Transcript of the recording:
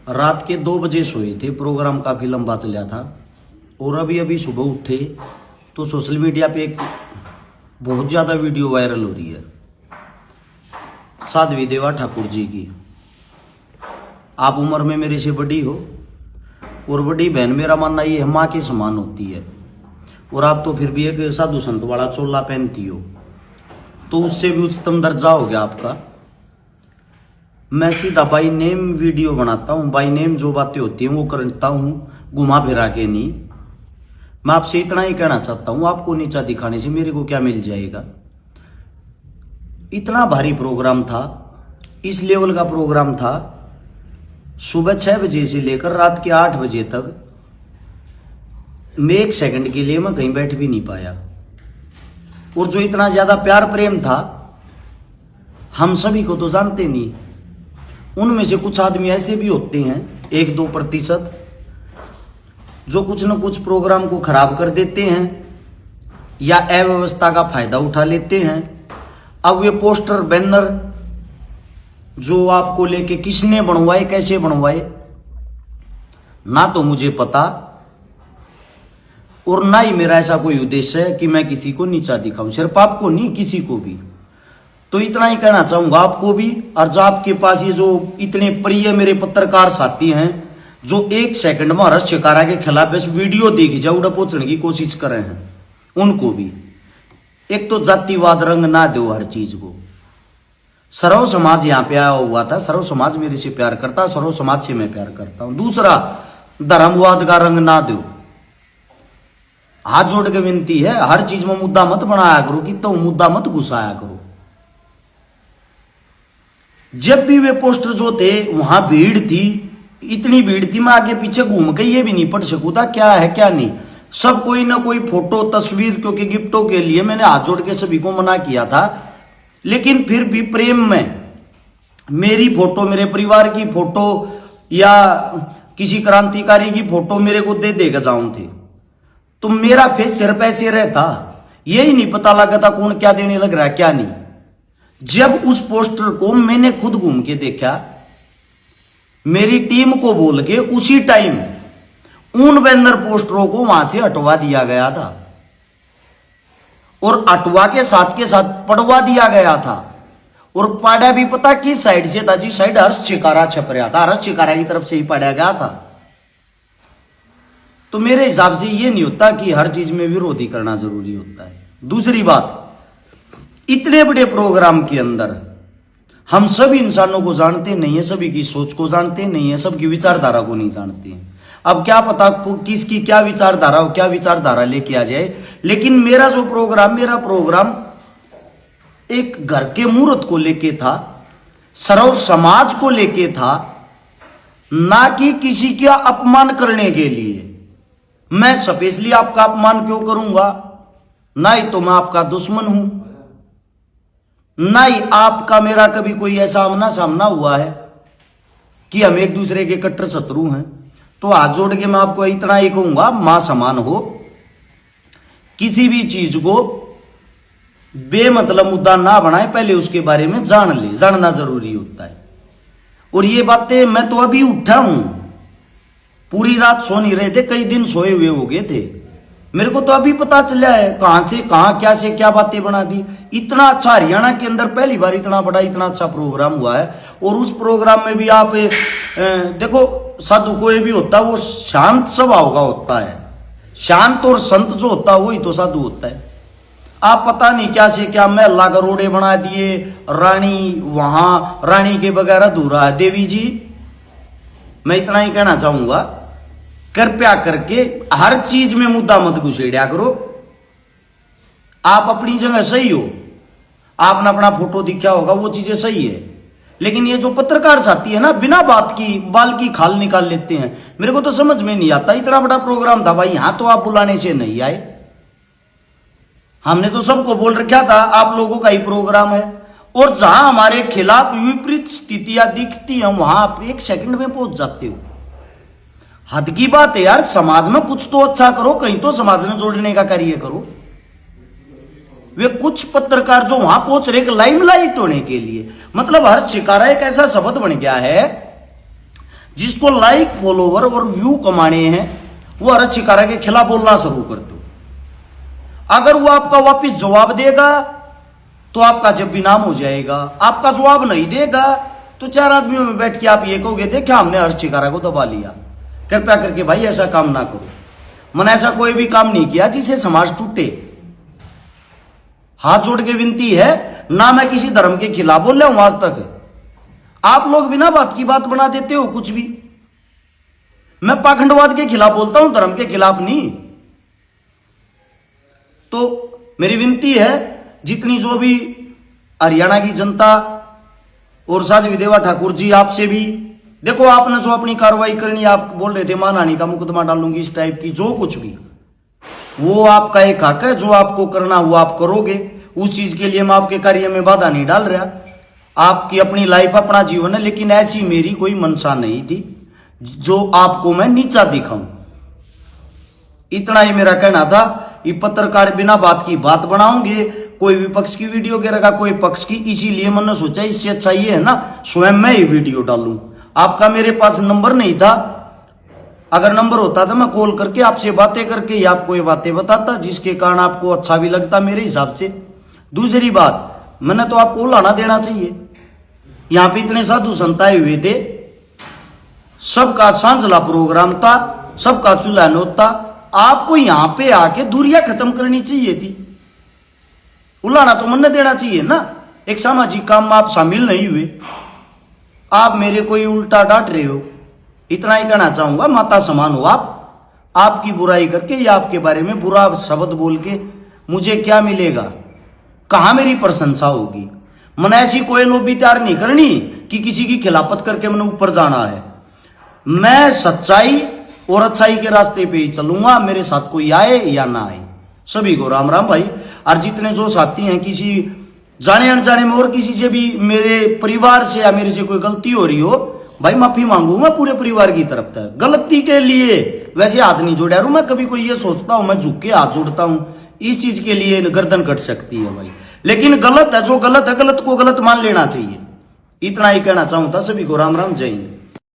रात के 2 बजे सोए थे। प्रोग्राम काफी लंबा चला था और अभी अभी सुबह उठे तो सोशल मीडिया पे एक बहुत ज्यादा वीडियो वायरल हो रही है साध्वी देवा ठाकुर जी की। आप उम्र में मेरे से बड़ी हो और बड़ी बहन, मेरा मानना ये है माँ के समान होती है, और आप तो फिर भी एक साधु संत वाला चोला पहनती हो, तो उससे भी उच्चतम दर्जा हो गया आपका। मैं सीधा बाई नेम वीडियो बनाता हूँ, बाई नेम जो बातें होती हैं वो करता हूँ, घुमा फिरा के नहीं। मैं आपसे इतना ही कहना चाहता हूँ, आपको नीचा दिखाने से मेरे को क्या मिल जाएगा। इतना भारी प्रोग्राम था, इस लेवल का प्रोग्राम था। सुबह 6 बजे से लेकर रात के 8 बजे तक मैं 1 सेकंड के लिए मैं कहीं बैठ भी नहीं पाया। और जो इतना ज्यादा प्यार प्रेम था, हम सभी को तो जानते नहीं, उनमें से कुछ आदमी ऐसे भी होते हैं 1-2% जो कुछ न कुछ प्रोग्राम को खराब कर देते हैं या अव्यवस्था का फायदा उठा लेते हैं। अब ये पोस्टर बैनर जो आपको लेके किसने बनवाए, कैसे बनवाए, ना तो मुझे पता और ना ही मेरा ऐसा कोई उद्देश्य है कि मैं किसी को नीचा दिखाऊं, सिर्फ आपको नहीं किसी को भी। तो इतना ही कहना चाहूंगा आपको भी, और जो आपके पास ये जो इतने प्रिय मेरे पत्रकार साथी हैं जो 1 सेकंड में हर्ष शिकारा के खिलाफ इस वीडियो देख जाओ उड़ा पहुंचने की कोशिश कर रहे हैं, उनको भी एक तो जातिवाद रंग ना दो हर चीज को। सर्व समाज यहाँ पे आया हुआ था, सर्व समाज मेरे से प्यार करता, सर्व समाज से मैं प्यार करता हूं। दूसरा, धर्मवाद का रंग ना दो। हाथ जोड़ के विनती है, हर चीज में मुद्दा मत बनाया करो कि तो मुद्दा मत घुसाया करो। जब भी वे पोस्टर जो थे वहां भीड़ थी, इतनी भीड़ थी मैं आगे पीछे घूम के ये भी नहीं पढ़ सकूं था क्या है क्या नहीं। सब कोई ना कोई फोटो तस्वीर, क्योंकि गिफ्टों के लिए मैंने हाथ जोड़ के सभी को मना किया था, लेकिन फिर भी प्रेम में मेरी फोटो, मेरे परिवार की फोटो या किसी क्रांतिकारी की फोटो मेरे को दे देगा जाऊं थे, तो मेरा फेस सिर्फ ऐसे रहता, यही नहीं पता लगा था कौन क्या देने लग रहा है क्या नहीं। जब उस पोस्टर को मैंने खुद घूम के देखा, मेरी टीम को बोल के उसी टाइम उन बैनर पोस्टरों को वहां से हटवा दिया गया था और हटवा के साथ पढ़वा दिया गया था। और पाड़ा भी पता किस साइड से था, जी साइड हर्ष शिकारा छप रहा था, हर्ष शिकारा की तरफ से ही पढ़ा गया था। तो मेरे हिसाब से ये नहीं होता कि हर चीज में विरोधी करना जरूरी होता है। दूसरी बात, इतने बड़े प्रोग्राम के अंदर हम सभी इंसानों को जानते नहीं है, सभी की सोच को जानते नहीं है, सबकी विचारधारा को नहीं जानते हैं। अब क्या पता किसकी क्या विचारधारा हो, क्या विचारधारा लेके आ जाए। लेकिन मेरा प्रोग्राम एक घर के मुहूर्त को लेके था, सर्व समाज को लेके था, ना कि किसी का अपमान करने के लिए। मैं स्पेशली आपका अपमान क्यों करूंगा? ना ही तो मैं आपका दुश्मन हूं, ना ही आपका मेरा कभी कोई ऐसा आमना सामना हुआ है कि हम एक दूसरे के कट्टर शत्रु हैं। तो हाथ जोड़ के मैं आपको इतना ही कहूंगा, मां समान हो, किसी भी चीज को बेमतलब मुद्दा ना बनाए, पहले उसके बारे में जान ले, जानना जरूरी होता है। और ये बातें मैं तो अभी उठा हूं, पूरी रात सो नहीं रहे थे, कई दिन सोए हुए हो गए थे, मेरे को तो अभी पता चला है कहां से कहां क्या से क्या बातें बना दी। इतना अच्छा हरियाणा के अंदर पहली बार इतना बड़ा इतना अच्छा प्रोग्राम हुआ है, और उस प्रोग्राम में भी आप देखो, साधु कोई भी होता है वो शांत स्वभाव का होता है, शांत और संत जो होता है वही तो साधु होता है। आप पता नहीं क्या से क्या महला का रोड़े बना दिए, रानी वहां, रानी के बगैर अधूरा है। देवी जी, मैं इतना ही कहना चाहूंगा, कृपया करके हर चीज में मुद्दा मत घुसेड़ा करो। आप अपनी जगह सही हो, आपने अपना फोटो दिखा होगा, वो चीजें सही है, लेकिन ये जो पत्रकार साथी है ना, बिना बात की बाल की खाल निकाल लेते हैं। मेरे को तो समझ में नहीं आता, इतना बड़ा प्रोग्राम था भाई, यहां तो आप बुलाने से नहीं आए। हमने तो सबको बोल रखा था आप लोगों का ही प्रोग्राम है, और जहां हमारे खिलाफ विपरीत स्थितियां दिखती हैं वहां आप 1 सेकंड में पहुंच जाते हो। हद की बात है यार, समाज में कुछ तो अच्छा करो, कहीं तो समाज में जोड़ने का कार्य करो। वे कुछ पत्रकार जो वहां पहुंच रहे लाइमलाइट होने के लिए, मतलब हर शिकारा एक ऐसा शब्द बन गया है जिसको लाइक फॉलोवर और व्यू कमाने हैं वो हर शिकारा के खिलाफ बोलना शुरू कर दो। अगर वो आपका वापस जवाब देगा तो आपका जब भी नाम हो जाएगा। आपका जवाब नहीं देगा तो 4 आदमियों में बैठ के आप ये कहोगे देखा हमने हर शिकारा को दबा लिया। कृपया करके भाई ऐसा काम ना करो। मैंने ऐसा कोई भी काम नहीं किया जिसे समाज टूटे। हाथ जोड़ के विनती है, ना मैं किसी धर्म के खिलाफ बोल रहा हूं आज तक। आप लोग बिना बात की बात बना देते हो कुछ भी। मैं पाखंडवाद के खिलाफ बोलता हूं, धर्म के खिलाफ नहीं। तो मेरी विनती है, जितनी जो भी हरियाणा की जनता और साध्वी देवा ठाकुर जी आपसे भी, देखो आपने जो अपनी कार्रवाई करनी, आप बोल रहे थे मानहानि का मुकदमा डालूंगी इस टाइप की, जो कुछ भी वो आपका एक हक है। जो आपको करना वो आप करोगे। उस चीज के लिए मैं आपके कार्य में बाधा नहीं डाल रहा। आपकी अपनी लाइफ, अपना जीवन है, लेकिन ऐसी मेरी कोई मंशा नहीं थी जो आपको मैं नीचा दिखाऊं। इतना ही मेरा कहना था। ये पत्रकार बिना बात की बात बनाओगे, कोई विपक्ष की वीडियो करेगा, कोई पक्ष की। इसीलिए मैंने सोचा इससे अच्छा ये है ना स्वयं मैं ही वीडियो डालूं। आपका मेरे पास नंबर नहीं था। अगर नंबर होता तो मैं कॉल करके आपसे बातें करके या आपको ये बातें बताता, जिसके कारण आपको अच्छा भी लगता मेरे हिसाब से। दूसरी बात, मैंने तो आपको लाना देना चाहिए। यहां पे इतने साधु संत आए हुए थे, सबका सांझला प्रोग्राम था, सबका चूल्हा नोत था। आपको यहां पे आके दूरियां खत्म करनी चाहिए थी। उलाना तो मन देना चाहिए ना। एक सामाजिक काम में आप शामिल नहीं हुए, आप मेरे को उल्टा डांट रहे हो। इतना ही कहना चाहूंगा, माता समान हो आप। आपकी बुराई करके या आपके बारे में बुरा शब्द बोल के मुझे क्या मिलेगा? कहां मेरी प्रशंसा होगी? मैंने ऐसी कोई लोभी तैयार नहीं करनी कि किसी की खिलाफत करके मैंने ऊपर जाना है। मैं सच्चाई और अच्छाई के रास्ते पे ही चलूंगा, मेरे साथ कोई आए या ना आए। सभी को राम राम भाई। और जितने जो साथी हैं, किसी जाने अनजाने में और किसी से भी मेरे परिवार से या मेरे से कोई गलती हो रही हो, भाई माफी मांगूंगा पूरे परिवार की तरफ से। गलती के लिए वैसे हाथ नहीं जोड़ा मैं कभी। कोई ये सोचता हूं मैं झुक के हाथ जोड़ता हूं, इस चीज के लिए गर्दन कट सकती है भाई। लेकिन गलत है जो गलत है, गलत को गलत मान लेना चाहिए। इतना ही कहना चाहूं था। सभी को राम राम, जय हिंद।